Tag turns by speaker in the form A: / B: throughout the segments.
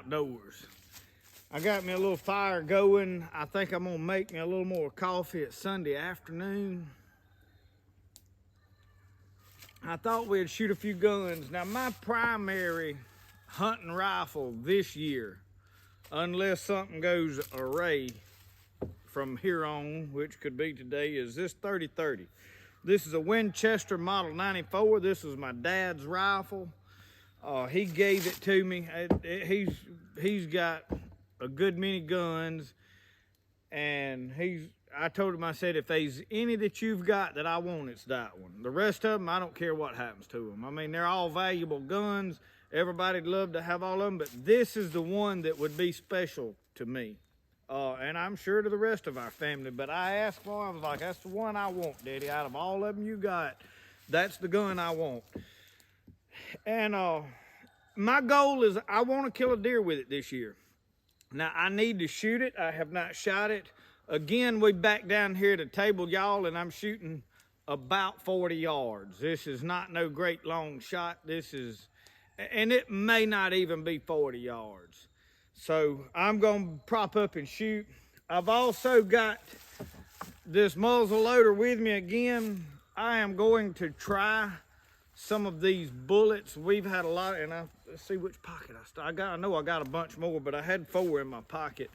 A: outdoors. I got me a little fire going. I think I'm gonna make me a little more coffee at Sunday afternoon. I thought we'd shoot a few guns. Now my primary hunting rifle this year, unless something goes array from here on, which could be today, is this 30-30. This is a Winchester model 94. This was my dad's rifle. He gave it to me. He's got a good many guns, and I told him, I said, if there's any that you've got that I want, it's that one. The rest of them, I don't care what happens to them. I mean, they're all valuable guns. Everybody'd love to have all of them, but this is the one that would be special to me. And I'm sure to the rest of our family, but I asked for him, I was like, that's the one I want, Daddy. Out of all of them you got, that's the gun I want. And my goal is I want to kill a deer with it this year. Now, I need to shoot it. I have not shot it. Again, we back down here at the table, y'all, and I'm shooting about 40 yards. This is not no great long shot. This is, and it may not even be 40 yards. So I'm going to prop up and shoot. I've also got this muzzleloader with me again. I am going to try some of these bullets. We've had a lot, and let's see which pocket I know I got a bunch more, but I had 4 in my pocket.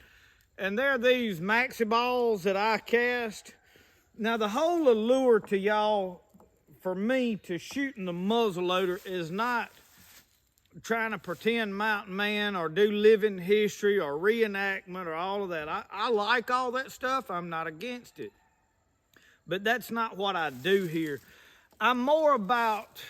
A: And they're these Maxiballs that I cast. Now the whole allure to y'all, for me, to shooting the muzzleloader is not trying to pretend mountain man or do living history or reenactment or all of that. I like all that stuff. I'm not against it. But that's not what I do here. I'm more about,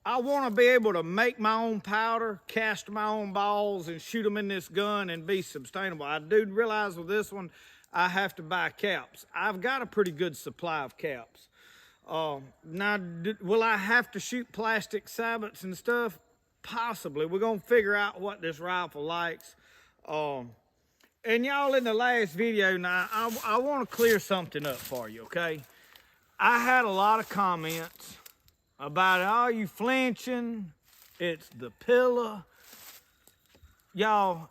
A: I want to be able to make my own powder, cast my own balls, and shoot them in this gun and be sustainable. I do realize with this one, I have to buy caps. I've got a pretty good supply of caps. Now, will I have to shoot plastic sabots and stuff? Possibly. We're going to figure out what this rifle likes. And y'all, in the last video, now, I want to clear something up for you, okay? I had a lot of comments about, oh, you flinching, it's the pillow. Y'all,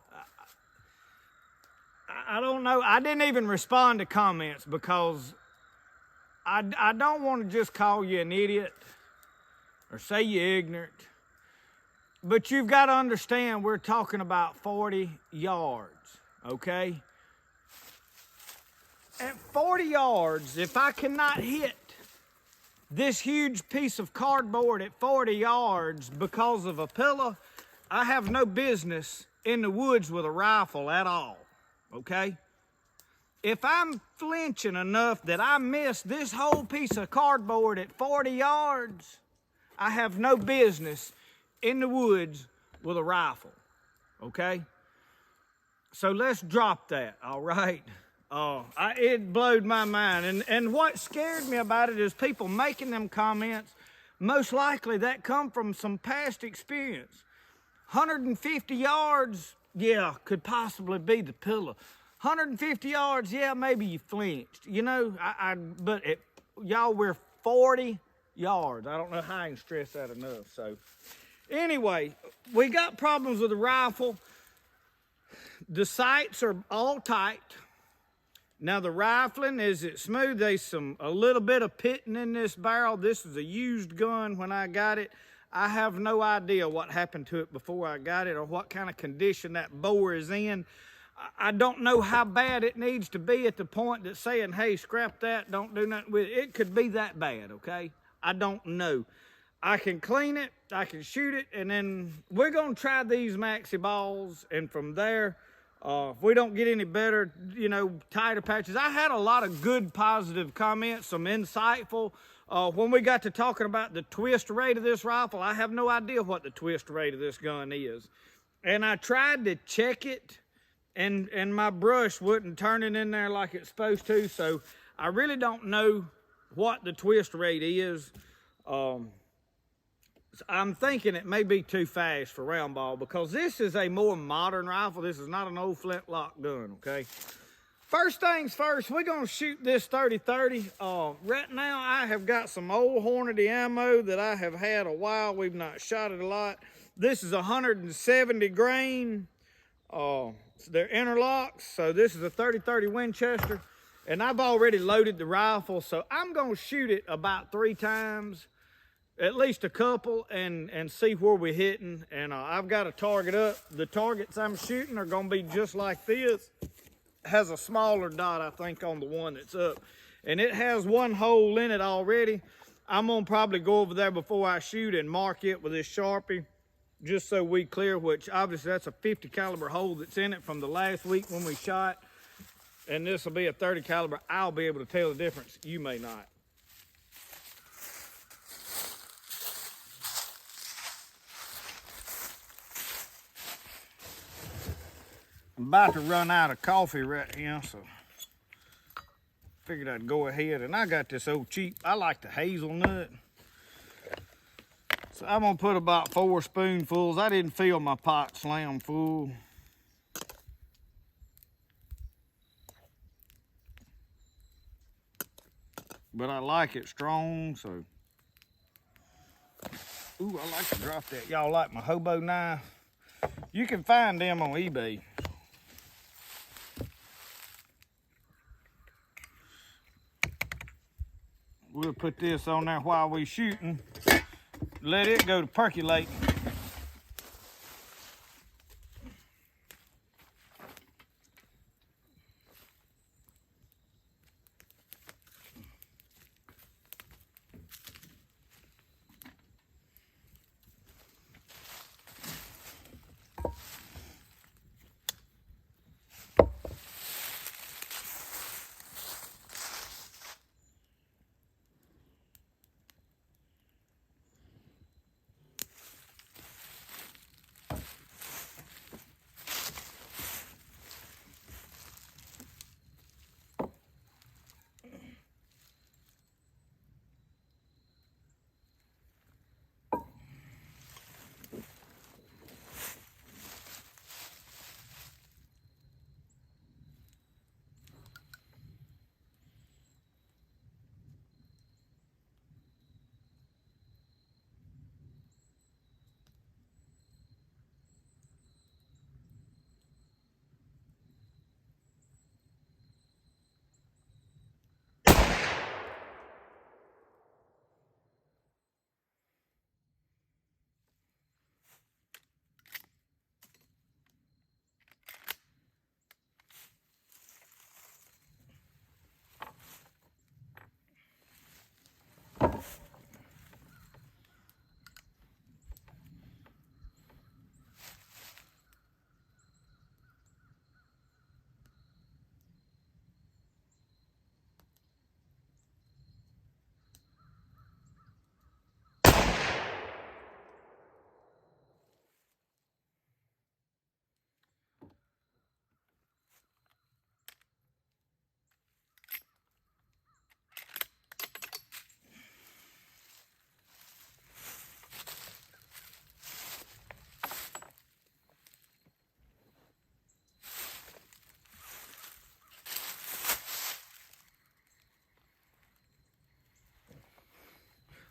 A: I don't know. I didn't even respond to comments because I don't want to just call you an idiot or say you're ignorant. But you've got to understand, we're talking about 40 yards, okay? At 40 yards, if I cannot hit this huge piece of cardboard at 40 yards because of a pillow, I have no business in the woods with a rifle at all, okay? If I'm flinching enough that I miss this whole piece of cardboard at 40 yards, I have no business in the woods with a rifle, okay? So let's drop that, all right? It blowed my mind. And what scared me about it is people making them comments. Most likely that come from some past experience. 150 yards, yeah, could possibly be the pillow. 150 yards, yeah, maybe you flinched. You know, but y'all, we're 40 yards. I don't know how I can stress that enough. So anyway, we got problems with the rifle. The sights are all tight. Now the rifling, is it smooth? There's a little bit of pitting in this barrel. This is a used gun when I got it. I have no idea what happened to it before I got it or what kind of condition that bore is in. I don't know how bad it needs to be at the point that's saying, hey, scrap that, don't do nothing with it. It could be that bad, okay? I don't know. I can clean it, I can shoot it, and then we're gonna try these Maxiballs, and from there, if we don't get any better, you know, tighter patches. I had a lot of good positive comments, some insightful. When we got to talking about the twist rate of this rifle, I have no idea what the twist rate of this gun is. And I tried to check it, and my brush wouldn't turn it in there like it's supposed to, so I really don't know what the twist rate is. I'm thinking it may be too fast for round ball because this is a more modern rifle. This is not an old flintlock gun, okay? First things first, we're gonna shoot this 30-30. Right now I have got some old Hornady ammo that I have had a while. We've not shot it a lot. This is 170 grain. They're interlocks, so this is a 30-30 Winchester, and I've already loaded the rifle, so I'm gonna shoot it about 3 times, at least a couple, and see where we're hitting. And I've got a target up. The targets I'm shooting are gonna be just like this. Has a smaller dot, I think, on the one that's up, and it has 1 hole in it already. I'm gonna probably go over there before I shoot and mark it with this Sharpie, just so we clear, which obviously that's a 50 caliber hole that's in it from the last week when we shot, and this will be a 30 caliber. I'll be able to tell the difference. You may not. I'm about to run out of coffee right here, so figured I'd go ahead. And I got this old cheap, I like the hazelnut. So I'm gonna put about 4 spoonfuls. I didn't fill my pot slam full. But I like it strong, so. Ooh, I like to drop that. Y'all like my hobo knife? You can find them on eBay. We'll put this on there while we're shooting. Let it go to percolating.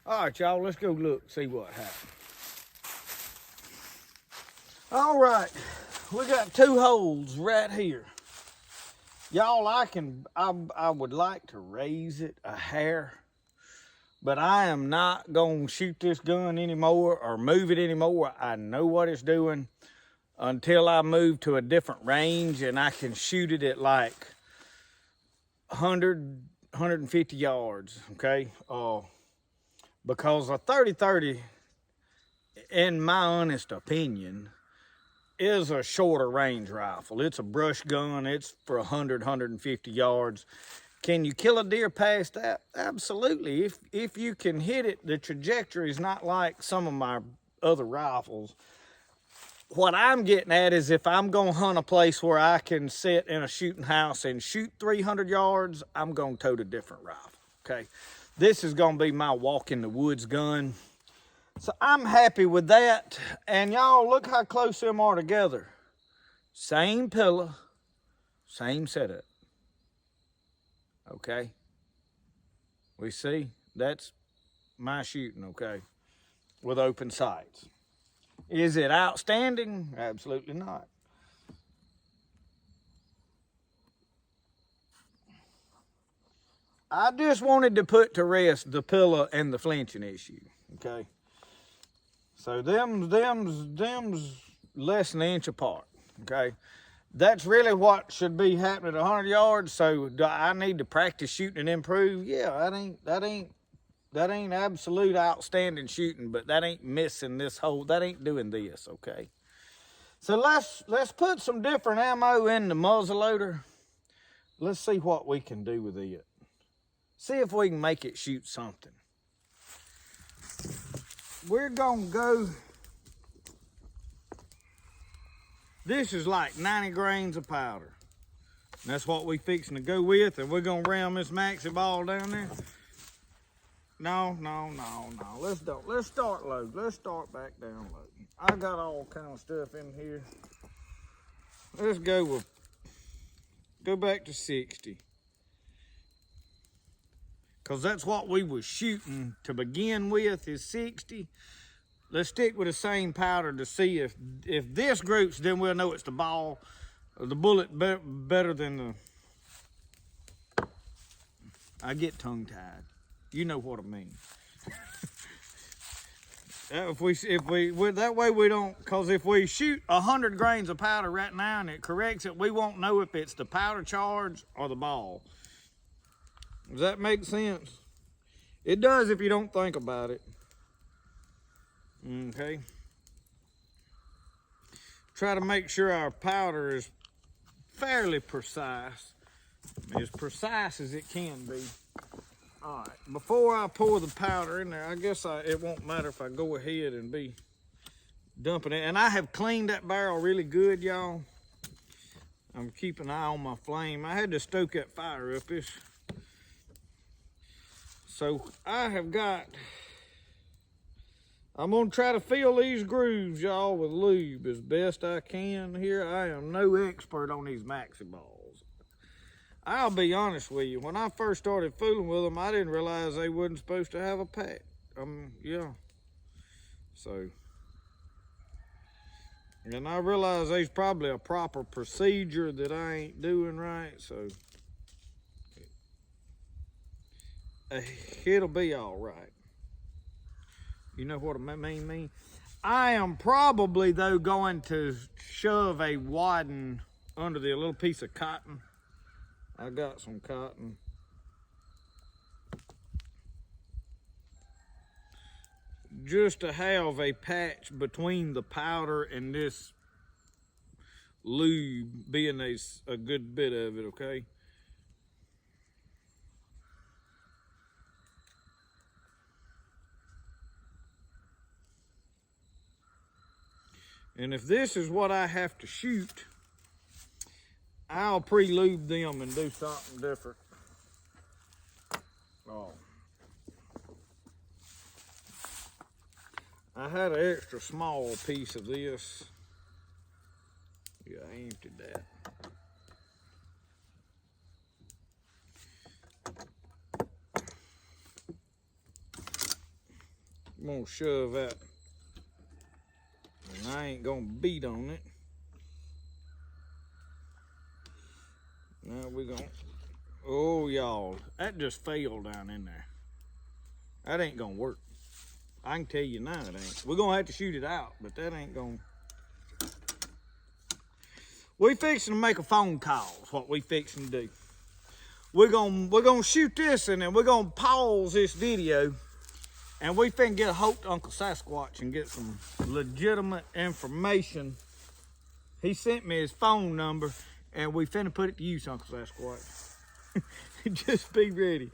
A: All right, y'all, let's go look, see what happened. All right, we got 2 holes right here. Y'all, I would like to raise it a hair, but I am not gonna shoot this gun anymore or move it anymore. I know what it's doing until I move to a different range and I can shoot it at like 100, 150 yards, okay? Because a 30-30, in my honest opinion, is a shorter range rifle. It's a brush gun. It's for 100, 150 yards. Can you kill a deer past that? Absolutely. If you can hit it, the trajectory is not like some of my other rifles. What I'm getting at is if I'm gonna hunt a place where I can sit in a shooting house and shoot 300 yards, I'm gonna tote a different rifle, okay? This is gonna be my walk in the woods gun. So I'm happy with that. And y'all, look how close them are together. Same pillow, same setup. Okay? We see, that's my shooting, okay? With open sights. Is it outstanding? Absolutely not. I just wanted to put to rest the pillow and the flinching issue, okay? So them's less than an inch apart, okay? That's really what should be happening at 100 yards. So do I need to practice shooting and improve? Yeah, that ain't absolute outstanding shooting, but that ain't missing this whole, that ain't doing this, okay? So let's put some different ammo in the muzzleloader. Let's see what we can do with it. See if we can make it shoot something. We're gonna go, this is like 90 grains of powder. And that's what we fixing to go with, and we're gonna ram this Maxiball down there. No. Let's start low. Let's start back down low. I got all kind of stuff in here. Let's go back to 60. Cause that's what we was shooting to begin with, is 60. Let's stick with the same powder to see if this groups, then we'll know it's the ball, or the bullet better than the, I get tongue tied. You know what I mean. If we that way we don't, cause if we shoot 100 grains of powder right now and it corrects it, we won't know if it's the powder charge or the ball. Does that make sense? It does if you don't think about it. Okay. Try to make sure our powder is fairly precise as it can be. All right, before I pour the powder in there, I guess it won't matter if I go ahead and be dumping it. And I have cleaned that barrel really good, y'all. I'm keeping an eye on my flame. I had to stoke that fire up. So I'm gonna try to fill these grooves, y'all, with lube as best I can here. I am no expert on these Maxiballs. I'll be honest with you, when I first started fooling with them, I didn't realize they wasn't supposed to have a pack. Yeah. So, and I realize there's probably a proper procedure that I ain't doing right, so it'll be all right. You know what I mean? I am probably, though, going to shove a wadding under the little piece of cotton. I got some cotton. Just to have a patch between the powder and this lube, being a good bit of it, okay? And if this is what I have to shoot, I'll pre-lube them and do something different. Oh. I had an extra small piece of this. Yeah, I emptied that. I'm gonna shove that. And I ain't gonna beat on it. Now we're gonna, oh y'all, that just fell down in there. That ain't gonna work. I can tell you now it ain't. We're gonna have to shoot it out, but that ain't gonna. We fixing to make a phone call, is what we fixing to do. We're gonna shoot this and then we're gonna pause this video and we finna get a hold to Uncle Sasquatch and get some legitimate information. He sent me his phone number and we finna put it to use, Uncle Sasquatch. Just be ready.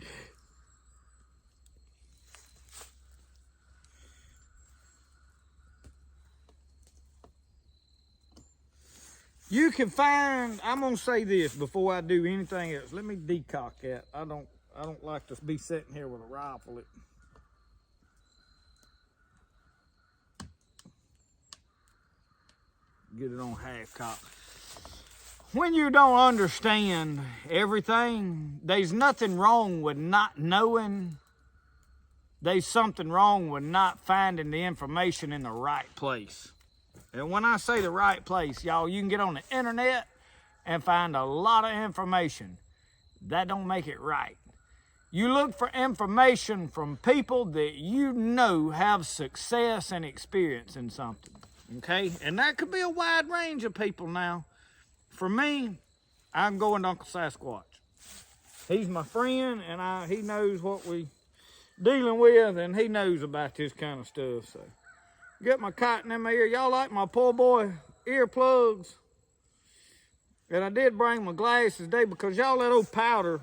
A: You can find, I'm gonna say this before I do anything else. Let me decock that. I don't like to be sitting here with a rifle. Get it on half cock. When you don't understand everything, there's nothing wrong with not knowing. There's something wrong with not finding the information in the right place. And when I say the right place, y'all, you can get on the internet and find a lot of information. That don't make it right. You look for information from people that you know have success and experience in something, okay? And that could be a wide range of people now. For me, I'm going to Uncle Sasquatch. He's my friend, and he knows what we dealing with, and he knows about this kind of stuff. So, get my cotton in my ear. Y'all like my poor boy earplugs? And I did bring my glasses today because y'all that old powder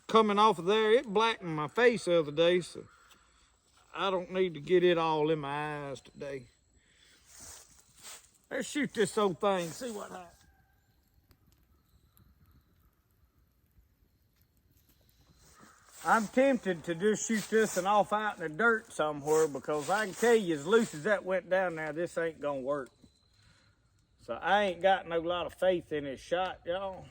A: coming off of there, it blackened my face the other day, so I don't need to get it all in my eyes today. Let's shoot this old thing, see what happens. I'm tempted to just shoot this and off out in the dirt somewhere, because I can tell you, as loose as that went down there, this ain't gonna work. So I ain't got no lot of faith in this shot, y'all.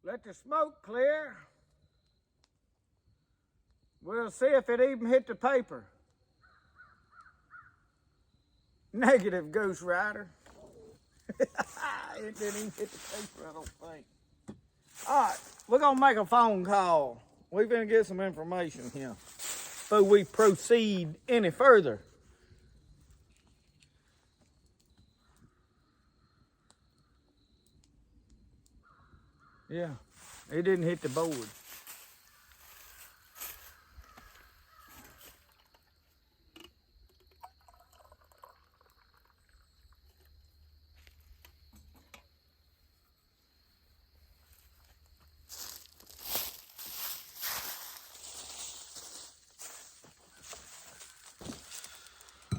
A: Let the smoke clear. We'll see if it even hit the paper. Negative, Ghost Rider. It didn't even hit the paper, I don't think. All right, we're gonna make a phone call. We're gonna get some information here before we proceed any further. Yeah, it didn't hit the board.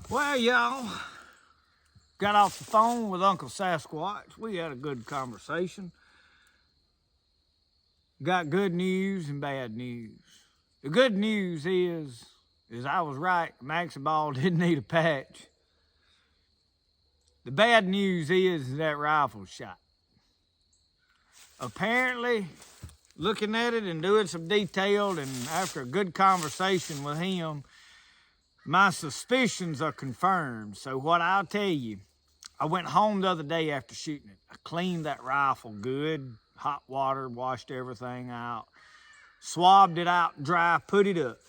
A: Well, y'all, got off the phone with Uncle Sasquatch. We had a good conversation. Got good news and bad news. The good news is I was right. Maxiball didn't need a patch. The bad news is that rifle shot. Apparently, looking at it and doing some detailed, and after a good conversation with him, my suspicions are confirmed. So what I'll tell you, I went home the other day after shooting it. I cleaned that rifle good, hot water, washed everything out, swabbed it out dry, put it up.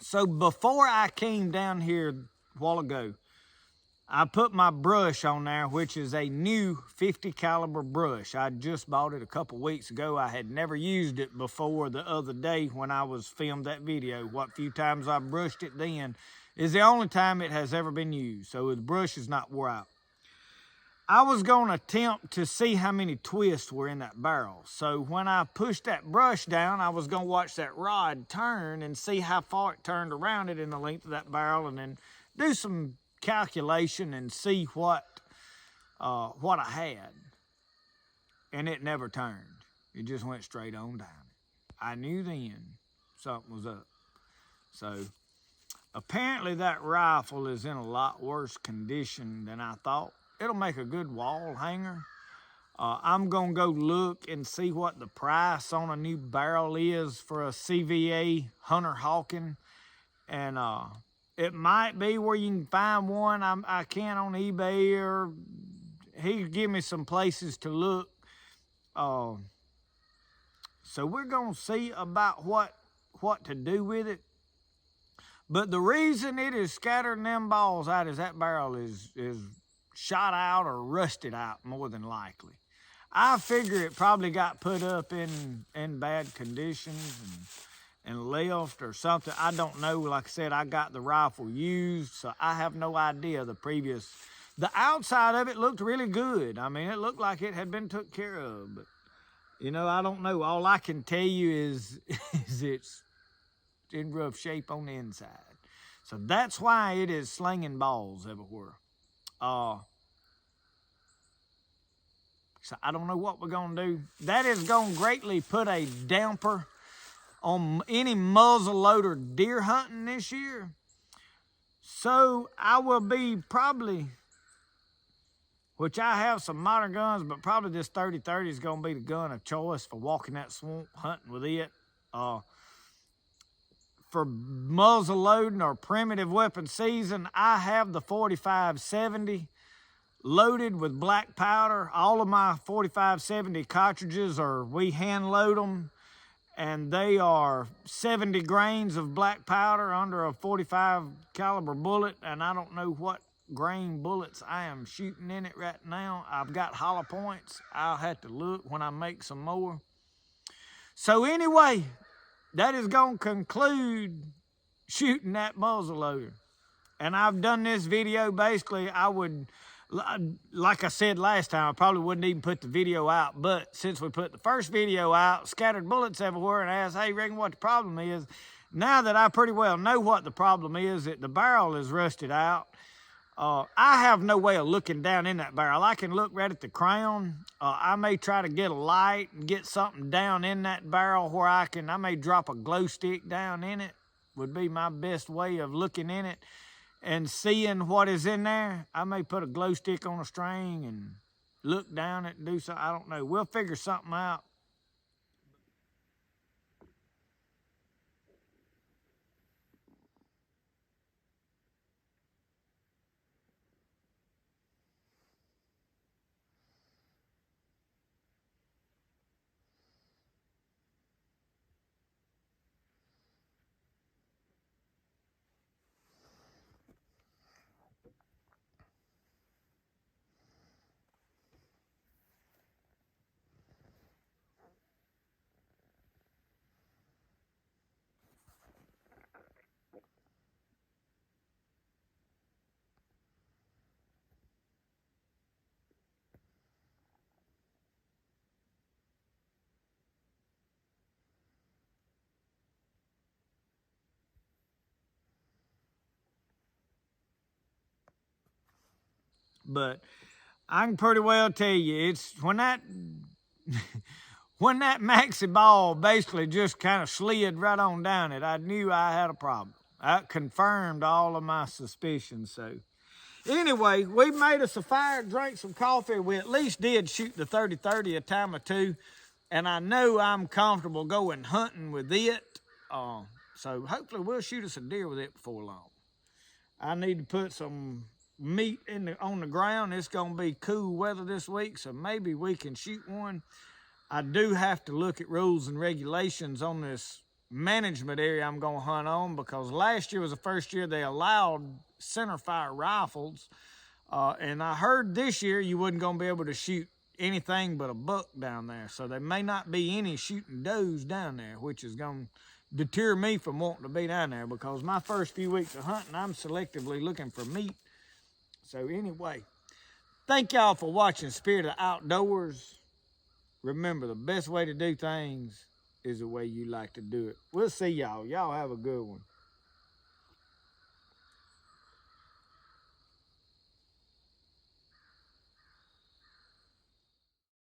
A: So before I came down here a while ago, I put my brush on there, which is a new 50 caliber brush. I just bought it a couple weeks ago. I had never used it before the other day when I was filmed that video. What few times I brushed it then is the only time it has ever been used. So the brush is not wore out. I was gonna attempt to see how many twists were in that barrel. So when I pushed that brush down, I was gonna watch that rod turn and see how far it turned around it in the length of that barrel, and then do some calculation and see what I had. And it never turned. It just went straight on down. I knew then something was up. So apparently that rifle is in a lot worse condition than I thought. It'll make a good wall hanger. I'm gonna go look and see what the price on a new barrel is for a CVA Hunter Hawken. And it might be where you can find one. I can on eBay, or he could give me some places to look. So we're gonna see about what to do with it. But the reason it is scattering them balls out is that barrel is shot out or rusted out, more than likely. I figure it probably got put up in bad conditions and left or something. I don't know. Like I said, I got the rifle used, so I have no idea the outside of it looked really good. I mean, it looked like it had been took care of, but you know, I don't know. All I can tell you is it's in rough shape on the inside. So that's why it is slinging balls everywhere. So I don't know what we're gonna do. That is gonna greatly put a damper on any muzzleloader deer hunting this year. So I will be probably, which I have some modern guns, but probably this 30-30 is going to be the gun of choice for walking that swamp, hunting with it. For muzzle loading or primitive weapon season, I have the 45-70 loaded with black powder. All of my 45-70 cartridges we hand load them, and they are 70 grains of black powder under a 45 caliber bullet, and I don't know what grain bullets I am shooting in it right now. I've got hollow points. I'll have to look when I make some more. So anyway, that is going to conclude shooting that muzzleloader. And I've done this video, basically, like I said last time, I probably wouldn't even put the video out, but since we put the first video out, scattered bullets everywhere, and asked, hey, reckon what the problem is. Now that I pretty well know what the problem is, that the barrel is rusted out, I have no way of looking down in that barrel. I can look right at the crown. I may try to get a light and get something down in that barrel where I may drop a glow stick down in it, would be my best way of looking in it and seeing what is in there. I may put a glow stick on a string and look down it and do something. I don't know. We'll figure something out. But I can pretty well tell you, it's when that Maxiball basically just kind of slid right on down it, I knew I had a problem. That confirmed all of my suspicions. So anyway, we made us a fire, drank some coffee. We at least did shoot the 30-30 a time or two, and I know I'm comfortable going hunting with it. So hopefully we'll shoot us a deer with it before long. I need to put some meat on the ground. It's gonna be cool weather this week, so maybe we can shoot one. I do have to look at rules and regulations on this management area I'm gonna hunt on, because last year was the first year they allowed center fire rifles, and I heard this year you wasn't gonna be able to shoot anything but a buck down there, so there may not be any shooting does down there, which is gonna deter me from wanting to be down there, because my first few weeks of hunting, I'm selectively looking for meat. So anyway, thank y'all for watching Spirit of the Outdoors. Remember, the best way to do things is the way you like to do it. We'll see y'all. Y'all have a good one.